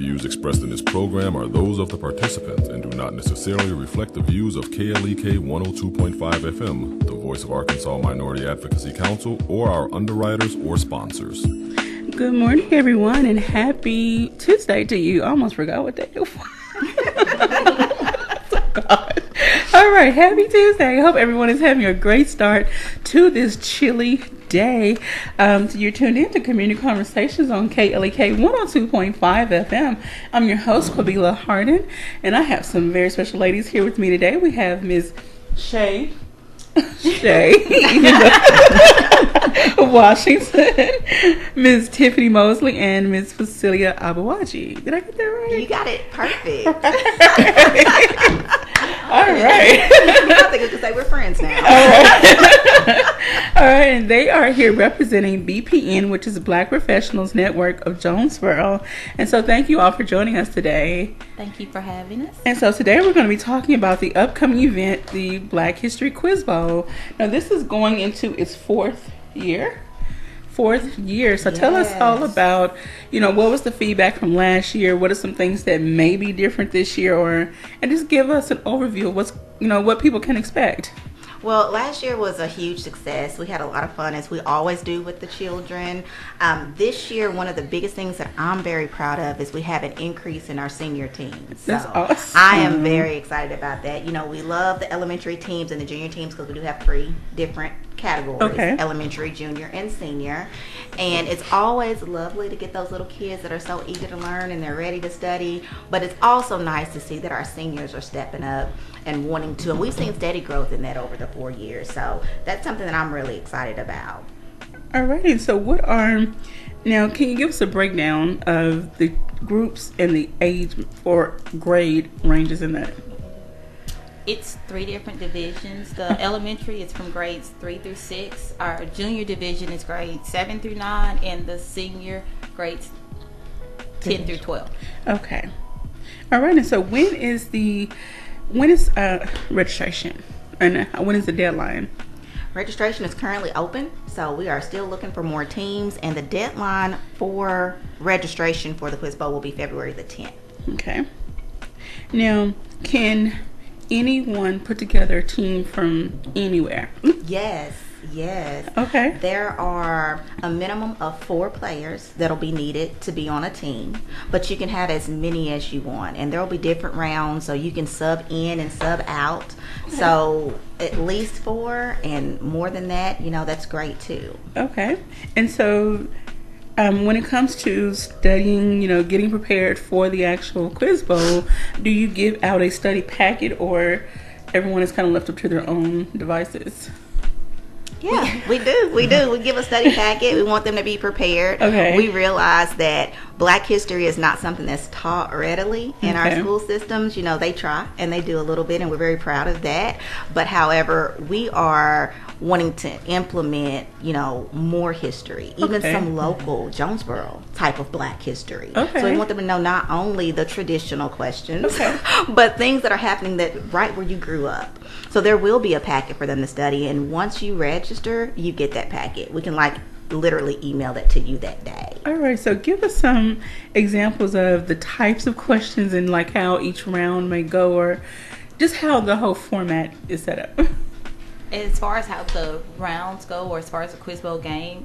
views expressed in this program are those of the participants and do not necessarily reflect the views of KLEK 102.5 FM, the voice of Arkansas Minority Advocacy Council, or our underwriters or sponsors. Good morning, everyone, and happy Tuesday to you. I almost forgot what day it was. God. All right, happy Tuesday. I hope everyone is having a great start to this chilly day. You're tuned in to Community Conversations on KLEK 102.5 FM. I'm your host, Quabila Harden, and I have some very special ladies here with me today. We have Ms. Shay Washington, Ms. Tiffany Mosley, and Ms. Facilia Abawaji. Did I get that right? You got it perfect. All right. I think I could say we're friends now. All right, and they are here representing BPN, which is Black Professionals Network of Jonesboro. And so thank you all for joining us today. Thank you for having us. And so today we're going to be talking about the upcoming event, the Black History Quiz Bowl. Now this is going into its fourth year. So tell us all about, what was the feedback from last year? What are some things that may be different this year, and just give us an overview of what people can expect. Well, last year was a huge success. We had a lot of fun, as we always do with the children. This year, one of the biggest things that I'm very proud of is we have an increase in our senior teams. That's awesome. I am very excited about that. We love the elementary teams and the junior teams because we do have 3 different categories, elementary, junior, and senior. And it's always lovely to get those little kids that are so eager to learn and they're ready to study. But it's also nice to see that our seniors are stepping up and wanting to. And we've seen steady growth in that over the 4 years. So that's something that I'm really excited about. Alrighty, so now can you give us a breakdown of the groups and the age or grade ranges in that? It's 3 different divisions. The elementary is from grades 3 through 6. Our junior division is grades 7 through 9, and the senior grades 10 through 12. Okay. All right. And so when is registration, and when is the deadline? Registration is currently open, so we are still looking for more teams, and the deadline for registration for the Quiz Bowl will be February the 10th. Okay. Now, can anyone put together a team from anywhere? Yes. Okay. There are a minimum of 4 players that'll be needed to be on a team, but you can have as many as you want, and there will be different rounds, so you can sub in and sub out. Okay. So at least 4, and more than that, that's great too. Okay. And so when it comes to studying, getting prepared for the actual Quiz Bowl, do you give out a study packet, or everyone is kind of left up to their own devices? Yeah, we do. We give a study packet. We want them to be prepared. Okay. We realize that Black history is not something that's taught readily in our school systems. They try and they do a little bit, and we're very proud of that. But however, we are wanting to implement, more history, even some local Jonesboro type of Black history. Okay. So we want them to know not only the traditional questions, but things that are happening that right where you grew up. So there will be a packet for them to study, and once you register, you get that packet. We can literally email that to you that day. All right, so give us some examples of the types of questions and how each round may go, or just how the whole format is set up. As far as how the rounds go, or as far as the Quiz Bowl game,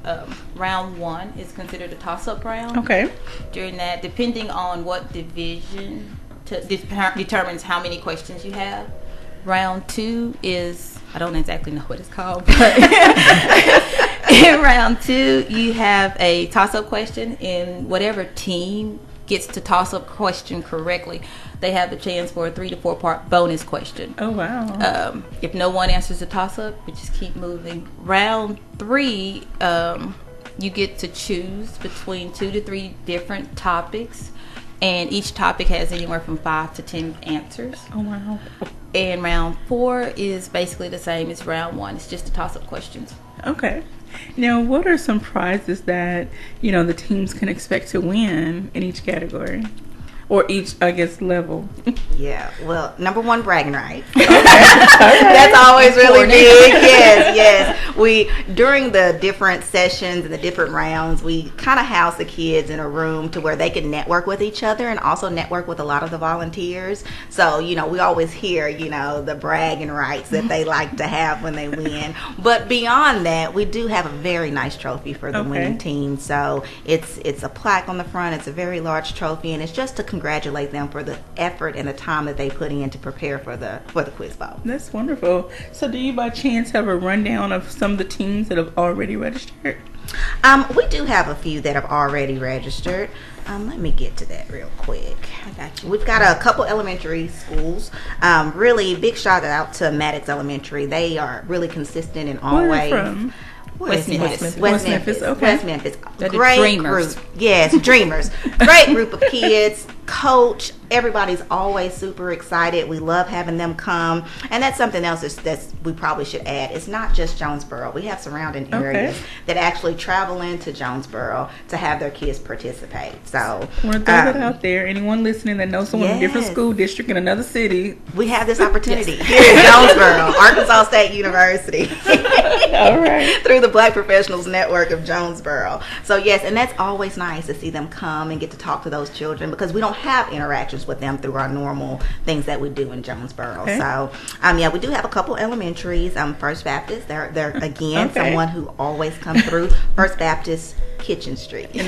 round 1 is considered a toss-up round. Okay. During that, depending on what division determines how many questions you have. Round 2 is, I don't exactly know what it's called, but in round 2, you have a toss-up question, and whatever team gets to toss-up question correctly, they have the chance for a 3 to 4 part bonus question. Oh, wow. If no one answers the toss-up, we just keep moving. Round 3, you get to choose between 2 to 3 different topics, and each topic has anywhere from 5 to 10 answers. Oh, wow. And round 4 is basically the same as round 1. It's just the toss-up questions. Okay. Now, what are some prizes that, the teams can expect to win in each category? or each, I guess, level? Yeah, well, number one, bragging rights. That's always really big. Yes. We, during the different sessions and the different rounds, we kind of house the kids in a room to where they can network with each other and also network with a lot of the volunteers. So, we always hear, the bragging rights that they like to have when they win. But beyond that, we do have a very nice trophy for the winning team. So it's a plaque on the front. It's a very large trophy, and it's just to congratulate them for the effort and the time that they put in to prepare for the Quiz Bowl. That's wonderful. So do you by chance have a rundown of some of the teams that have already registered? We do have a few that have already registered. Let me get to that real quick. I got you. We've got a couple elementary schools. Really big shout out to Maddox Elementary. They are really consistent and always. Where are you from? West Memphis. Okay. West Memphis. Great Dreamers. Group. Yes, Dreamers. Great group of kids. Coach, everybody's always super excited. We love having them come, and that's something else that's we probably should add. It's not just Jonesboro. We have surrounding areas that actually travel into Jonesboro to have their kids participate. So I want to throw that out there. Anyone listening that knows someone in a different school district in another city, we have this opportunity here in Jonesboro, Arkansas State University. All right. Through the Black Professionals Network of Jonesboro. So yes, and that's always nice to see them come and get to talk to those children, because we don't have interactions with them through our normal things that we do in Jonesboro. Okay. So we do have a couple elementaries. First Baptist, they're again someone who always comes through. First Baptist Kitchen Street. And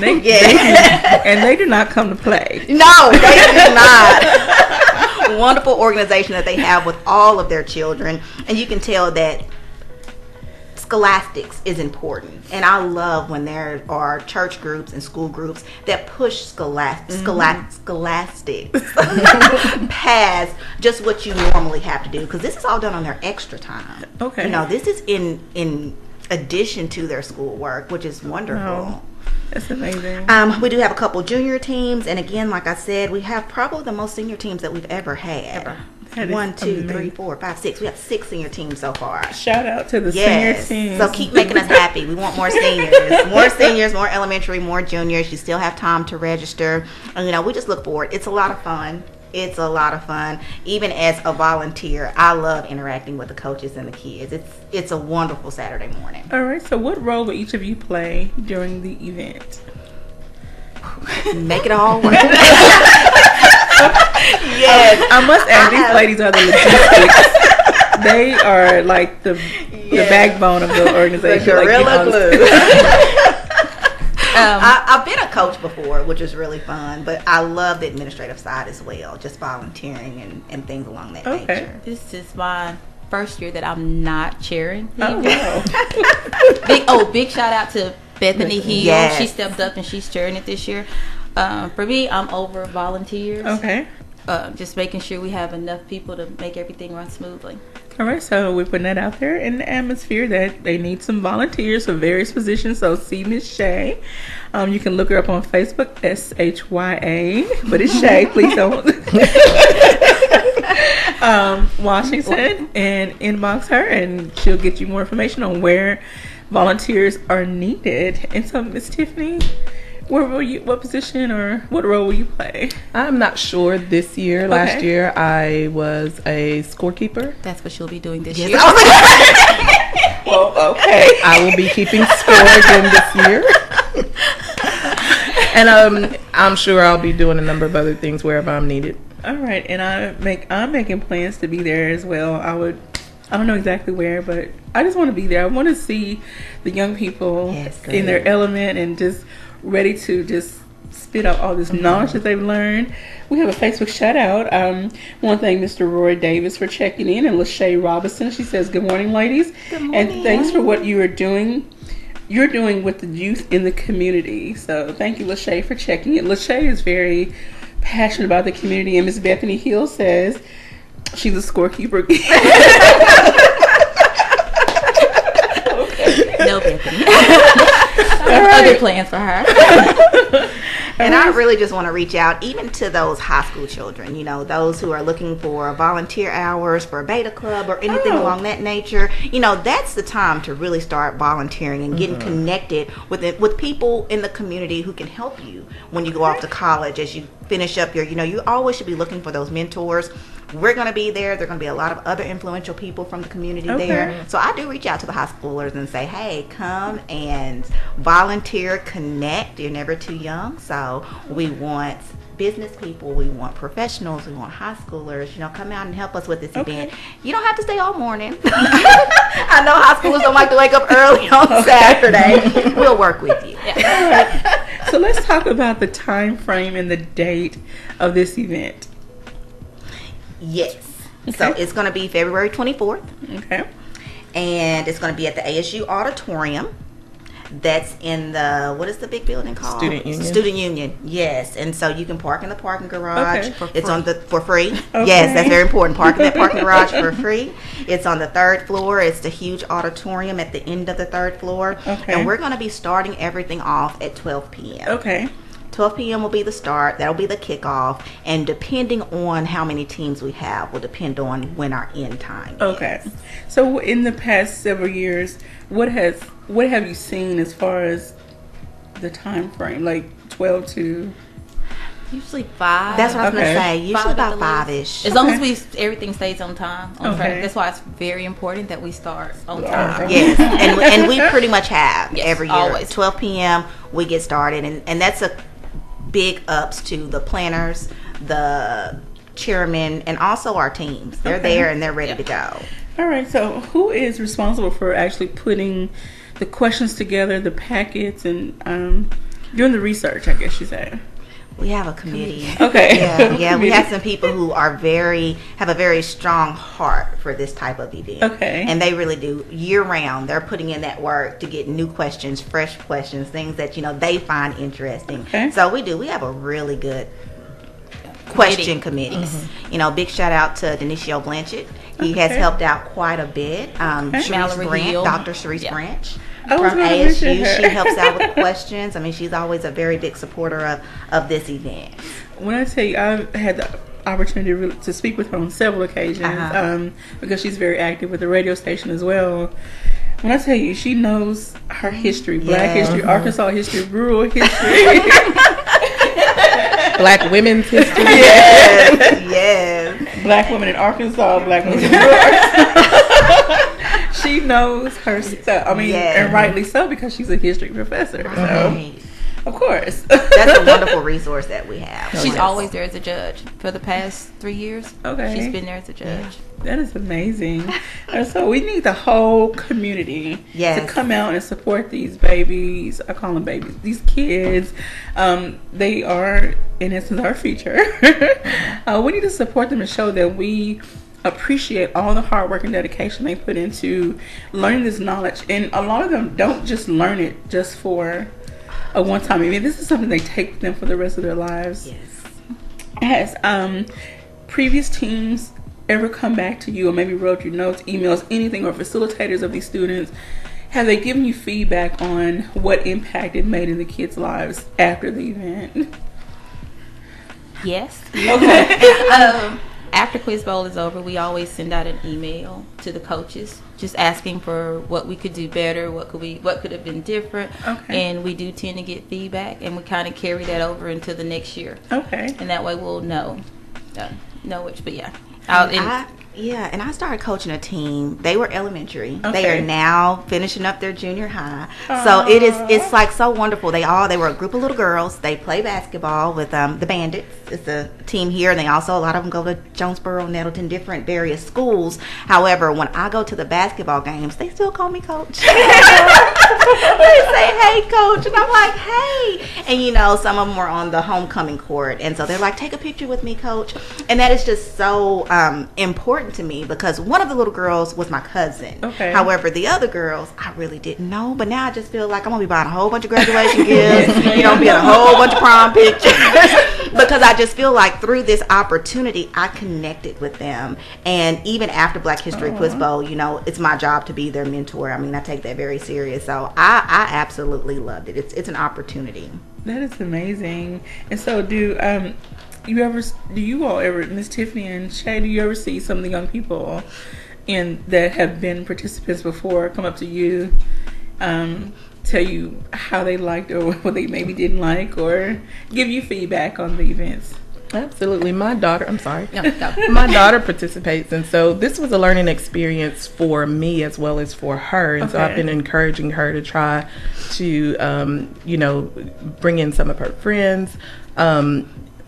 they do not come to play. No, they do not. Wonderful organization that they have with all of their children, and you can tell that scholastics is important, and I love when there are church groups and school groups that push scholastics past just what you normally have to do, because this is all done on their extra time. Okay. This is in addition to their schoolwork, which is wonderful. Wow. That's amazing. We do have a couple junior teams, and again, like I said, we have probably the most senior teams that we've ever had. 1, 2, 3, 4, 5, 6. We have 6 senior teams so far. Shout out to the senior teams. So keep making us happy. We want more seniors. More seniors, more elementary, more juniors. You still have time to register. And, we just look forward. It's a lot of fun. It's a lot of fun. Even as a volunteer, I love interacting with the coaches and the kids. It's a wonderful Saturday morning. All right. So what role will each of you play during the event? Make it all work. Yes, I must add, these ladies are the logistics. They are like the backbone of the organization. The gorilla glue. I've been a coach before, which is really fun, but I love the administrative side as well, just volunteering and things along that nature. This is my first year that I'm not chairing. Oh, wow. Big shout out to Bethany Hill. Yes. She stepped up and she's chairing it this year. For me, I'm over volunteers. Okay. Just making sure we have enough people to make everything run smoothly. All right, so we're putting that out there in the atmosphere that they need some volunteers for various positions. So see Miss Shay. You can look her up on Facebook, SHYA, but it's Shay. Please don't. Washington, and inbox her, and she'll get you more information on where volunteers are needed. And so, Miss Tiffany, what position or what role will you play? I'm not sure this year. Okay. Last year I was a scorekeeper. That's what she'll be doing this year. Well, okay. I will be keeping score again this year. And I'm sure I'll be doing a number of other things wherever I'm needed. All right, and I'm making plans to be there as well. I don't know exactly where, but I just want to be there. I want to see the young people in their element and just ready to just spit out all this knowledge that they've learned. We have a Facebook shout out. I want to thank Mr. Roy Davis for checking in, and Lachey Robinson. She says, "Good morning, ladies. Good morning. And thanks for what you are doing. You're doing with the youth in the community." So thank you, Lachey, for checking in. Lachey is very passionate about the community, and Miss Bethany Hill says she's a scorekeeper. No, Bethany. Other plans for her. And I really just want to reach out even to those high school children, you know, those who are looking for volunteer hours for a beta club or anything along that nature. You know, that's the time to really start volunteering and getting connected with people in the community who can help you when you go off to college, as you finish up your, you know, you always should be looking for those mentors. We're going to be there. There are going to be a lot of other influential people from the community there. So I do reach out to the high schoolers and say, hey, come and volunteer, connect. You're never too young. So we want business people, we want professionals, we want high schoolers, you know, come out and help us with this event. You don't have to stay all morning. I know high schoolers don't like to wake up early on Saturday. We'll work with you. So let's talk about the time frame and the date of this event. Yes. So it's going to be February 24th. Okay. And it's going to be at the ASU Auditorium. That's in the, what is the big building called? Student Union. Yes. And so you can park in the parking garage. It's on the for free. Yes, that's very important. Park in that parking garage for free. It's on the 3rd floor. It's the huge auditorium at the end of the 3rd floor. And we're going to be starting everything off at 12 p.m. 12 p.m. will be the start. That'll be the kickoff. And depending on how many teams we have will depend on when our end time is. So in the past several years, what have you seen as far as the time frame, like 12 to... Usually 5. That's what I was going to say. Usually about 5-ish. As long as everything stays on time, on track. That's why it's very important that we start on time. Yes, and we pretty much have every year. Always. 12 p.m. we get started, and that's a big ups to the planners, the chairmen, and also our teams. They're there and they're ready to go. All right. So who is responsible for actually putting the questions together, the packets, and doing the research, I guess you say? We have a committee. Okay. We have some people who are have a very strong heart for this type of event. And they really do year round. They're putting in that work to get new questions, fresh questions, things that, you know, they find interesting. So we have a really good question committee. You know, big shout out to Denicio Blanchett. He has helped out quite a bit. Sharice Branch, Dr. Sharice Branch. From ASU, she helps out with questions. I mean, she's always a very big supporter of this event. When I tell you, I've had the opportunity to speak with her on several occasions because she's very active with the radio station as well. When I tell you, she knows her history, Black history, Arkansas history, rural history. Black women's history. Yes. Black women in Arkansas, Black women in rural Arkansas. She knows her stuff. I mean, and rightly so, because she's a history professor. So, of course. That's a wonderful resource that we have. She's always there as a judge for the past 3 years. She's been there as a judge. That is amazing. So we need the whole community to come out and support these babies. I call them babies. These kids, they are, in essence, our future. We need to support them and show that we appreciate all the hard work and dedication they put into learning this knowledge. And a lot of them don't just learn it just for a one-time event. This is something they take with them for the rest of their lives. Has previous teams ever come back to you, or maybe wrote you notes, emails, anything, or facilitators of these students, have they given you feedback on what impact it made in the kids' lives after the event? Yes. After Quiz Bowl is over, we always send out an email to the coaches, just asking for what we could do better, what could have been different, and we do tend to get feedback, and we kind of carry that over into the next year. And that way we'll know which. But and I started coaching a team. They were elementary. They are now finishing up their junior high. So it's like so wonderful. They were a group of little girls. They play basketball with the Bandits. It's a team here, and they also, a lot of them go to Jonesboro, Nettleton, different various schools. However, when I go to the basketball games, they still call me coach. They say, hey, coach. And I'm like, hey. And, you know, some of them were on the homecoming court. And so they're like, take a picture with me, coach. And that is just so important to me, because one of the little girls was my cousin. However, the other girls I really didn't know, but now I just feel like I'm gonna be buying a whole bunch of graduation gifts, you know, be in a whole bunch of prom pictures because I just feel like through this opportunity, I connected with them. And even after Black History Quiz Bowl, you know, it's my job to be their mentor. I mean, I take that very serious. So I absolutely loved it. It's an opportunity. That is amazing. And so do you all ever, Miss Tiffany and Shay, do you ever see some of the young people that have been participants before come up to you, tell you how they liked or what they maybe didn't like, or give you feedback on the events? Absolutely. My daughter my daughter participates, and so this was a learning experience for me as well as for her, and so I've been encouraging her to try to bring in some of her friends.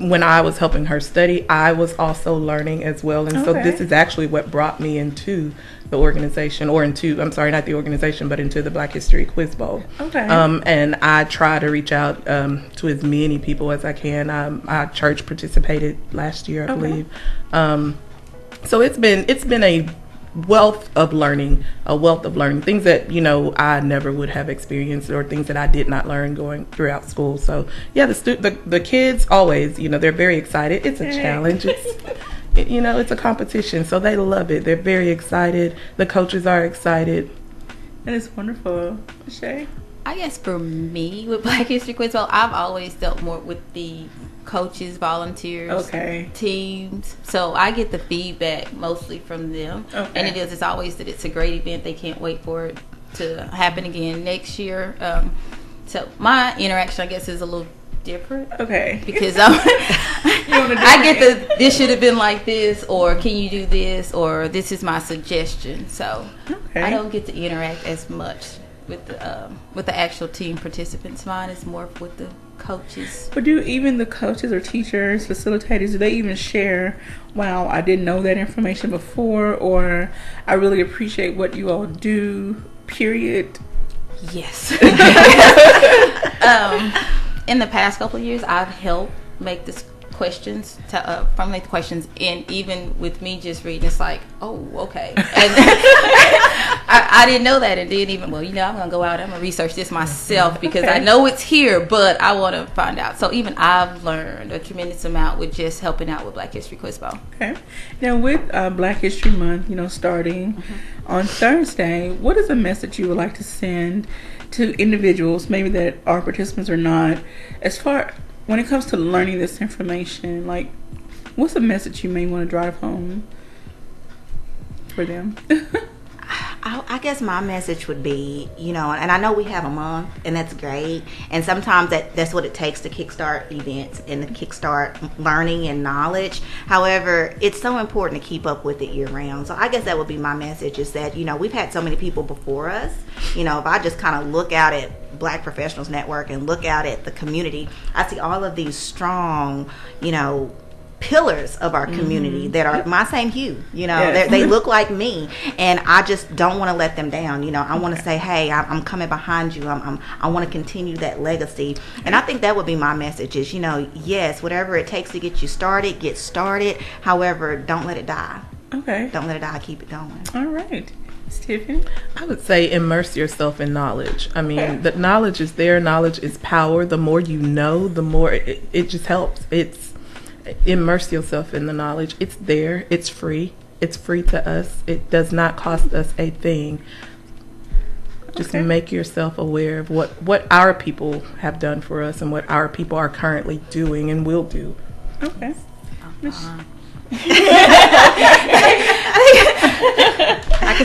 When I was helping her study, I was also learning as well, and so this is actually what brought me into the organization, or into, I'm sorry, not the organization, but into the Black History Quiz Bowl. And I try to reach out to as many people as I can. Our church participated last year, I believe. So it's been a wealth of learning, things that, you know, I never would have experienced, or things that I did not learn going throughout school. So yeah, the kids always, you know, they're very excited. It's a challenge. It's a competition, so they love it. They're very excited. The coaches are excited. And it's wonderful. Shay? I guess for me, with Black History Quiz Bowl, I've always dealt more with the coaches, volunteers, teams. So I get the feedback mostly from them. And it's always that it's a great event. They can't wait for it to happen again next year. So my interaction, I guess, is a little different. Because I get this should have been like this, or can you do this, or this is my suggestion. So I don't get to interact as much with the actual team participants. Mine is more with the coaches. But do even the coaches or teachers, facilitators, do they even share, wow, I didn't know that information before, or I really appreciate what you all do, period? Yes. In the past couple of years, I've helped make this formulate the questions, and even with me just reading, it's like, oh, okay. And I didn't know that, and didn't even, I'm gonna go out, I'm gonna research this myself, because I know it's here, but I want to find out. So even I've learned a tremendous amount with just helping out with Black History Quiz Bowl. Now with Black History Month, starting on Thursday, what is a message you would like to send to individuals, maybe that are participants or not, as far when it comes to learning this information? Like, what's a message you may want to drive home for them? I guess my message would be, and I know we have a month, and that's great. And sometimes that's what it takes to kickstart events and to kickstart learning and knowledge. However, it's so important to keep up with it year round. So I guess that would be my message, is that, we've had so many people before us. If I just kind of look out at Black Professionals Network and look out at the community, I see all of these strong, pillars of our community that are my same hue. They look like me, and I just don't want to let them down. I want to say, hey, I'm coming behind you. I want to continue that legacy. And I think that would be my message, is, yes, whatever it takes to get you started, get started. However, don't let it die. Don't let it die. Keep it going. All right. Tiffany? I would say immerse yourself in knowledge. I mean, the knowledge is there. Knowledge is power. The more you know, the more it just helps. Immerse yourself in the knowledge. It's there. It's free. It's free to us. It does not cost us a thing. Just make yourself aware of what our people have done for us and what our people are currently doing and will do.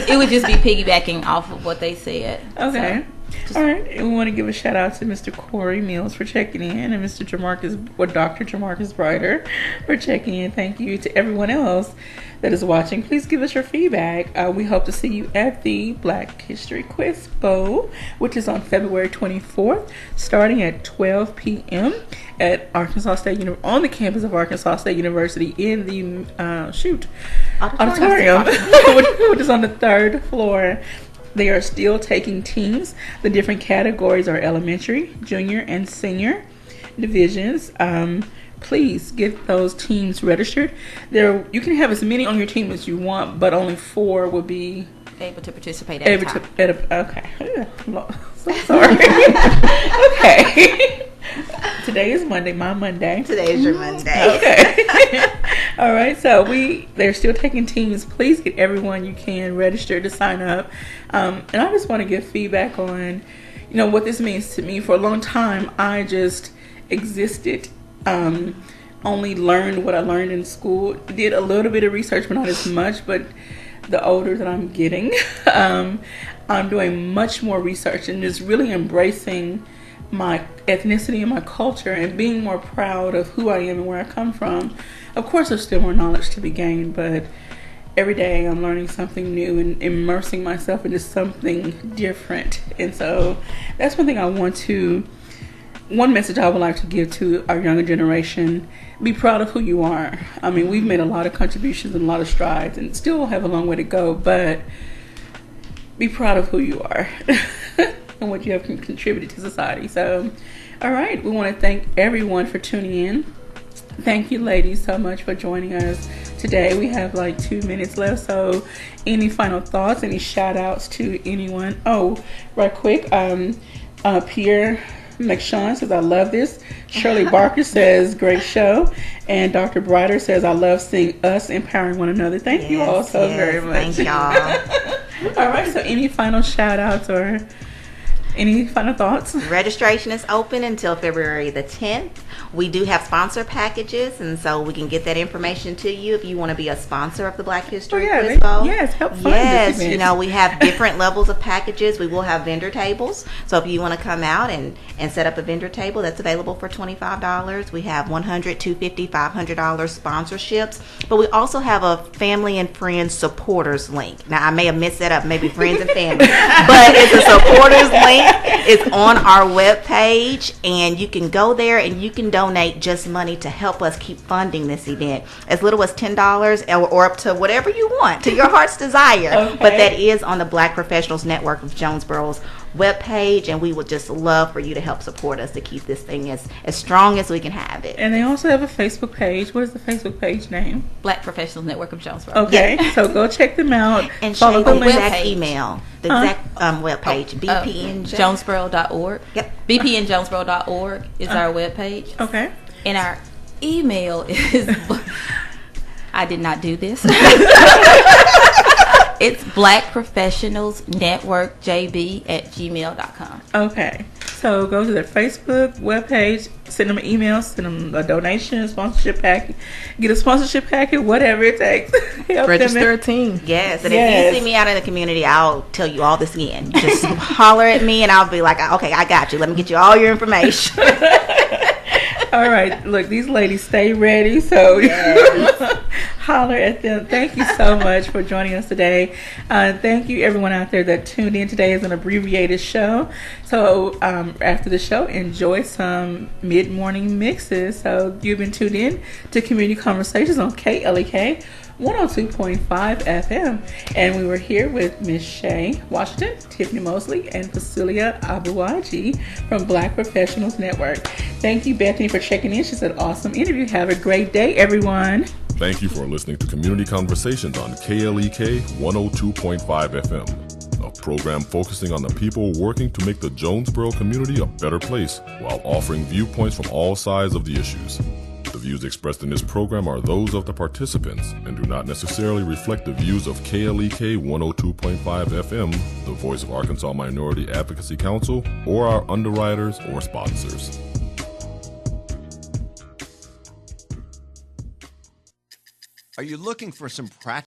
It would just be piggybacking off of what they said. All right. And we want to give a shout out to Mr. Corey Mills for checking in, and Mr. Dr. Jamarcus Brighter for checking in. Thank you to everyone else that is watching. Please give us your feedback. We hope to see you at the Black History Quiz Bowl, which is on February 24th, starting at 12 p.m. at Arkansas State on the campus of Arkansas State University in the auditorium, which is on the 3rd floor. They are still taking teams. The different categories are elementary, junior, and senior divisions. Please get those teams registered. You can have as many on your team as you want, but only 4 will be able to participate at a time. Okay. So sorry. Okay. Today is Monday, my Monday. Today is your Monday. Okay. All right, so they're still taking teams. Please get everyone you can registered to sign up. And I just want to give feedback on, what this means to me. For a long time, I just existed, only learned what I learned in school, did a little bit of research, but not as much. But the older that I'm getting, I'm doing much more research and just really embracing my ethnicity and my culture and being more proud of who I am and where I come from. Of course, there's still more knowledge to be gained, but every day I'm learning something new and immersing myself into something different. And so that's one message I would like to give to our younger generation. Be proud of who you are. I mean, we've made a lot of contributions and a lot of strides and still have a long way to go, but be proud of who you are and what you have contributed to society. So, all right, we want to thank everyone for tuning in. Thank you, ladies, so much for joining us today. We have like 2 minutes left, so any final thoughts, any shout outs to anyone? Oh, right quick, Pierre McShawn says, I love this. Shirley Barker says, great show. And Dr. Brighter says, I love seeing us empowering one another. Thank you all so very much. Thank y'all. All right, so any final shout outs or any final thoughts? Registration is open until February the 10th. We do have sponsor packages, and so we can get that information to you if you want to be a sponsor of the Black History Quiz Bowl. Yes, help fund this event. We have different levels of packages. We will have vendor tables. So if you want to come out and set up a vendor table, that's available for $25. We have $100, $250, $500 sponsorships. But we also have a family and friends supporters link. Now, I may have messed that up, maybe friends and family. But it's a supporters link. It's on our webpage, and you can go there and you can donate just money to help us keep funding this event. As little as $10 or up to whatever you want, to your heart's desire. Okay. But that is on the Black Professionals Network of Jonesboro's webpage, and we would just love for you to help support us to keep this thing as strong as we can have it. And they also have a Facebook page. What is the Facebook page name? Black Professionals Network of Jonesboro. Okay, so go check them out. And follow the exact email, the exact webpage, bpnjonesboro.org. Yep. bpnjonesboro.org is our webpage. Okay. And our email is, I did not do this. It's blackprofessionalsnetworkjb@gmail.com. Okay. So go to their Facebook webpage, send them an email, send them a donation, sponsorship packet, get a sponsorship packet, whatever it takes. Register a team. Yes. And if you see me out in the community, I'll tell you all this again. Just holler at me and I'll be like, okay, I got you. Let me get you all your information. All right. Look, these ladies stay ready. So holler at them. Thank you so much for joining us today. Thank you everyone out there that tuned in. Today is an abbreviated show. So after the show, enjoy some mid-morning mixes. So you've been tuned in to Community Conversations on KLEK 102.5 FM. And we were here with Miss Shay Washington, Tiffany Mosley, and Facilia Abuaji from Black Professionals Network. Thank you, Bethany, for checking in. She said, awesome interview. Have a great day, everyone. Thank you for listening to Community Conversations on KLEK 102.5 FM, a program focusing on the people working to make the Jonesboro community a better place while offering viewpoints from all sides of the issues. The views expressed in this program are those of the participants and do not necessarily reflect the views of KLEK 102.5 FM, the voice of Arkansas Minority Advocacy Council, or our underwriters or sponsors. Are you looking for some practical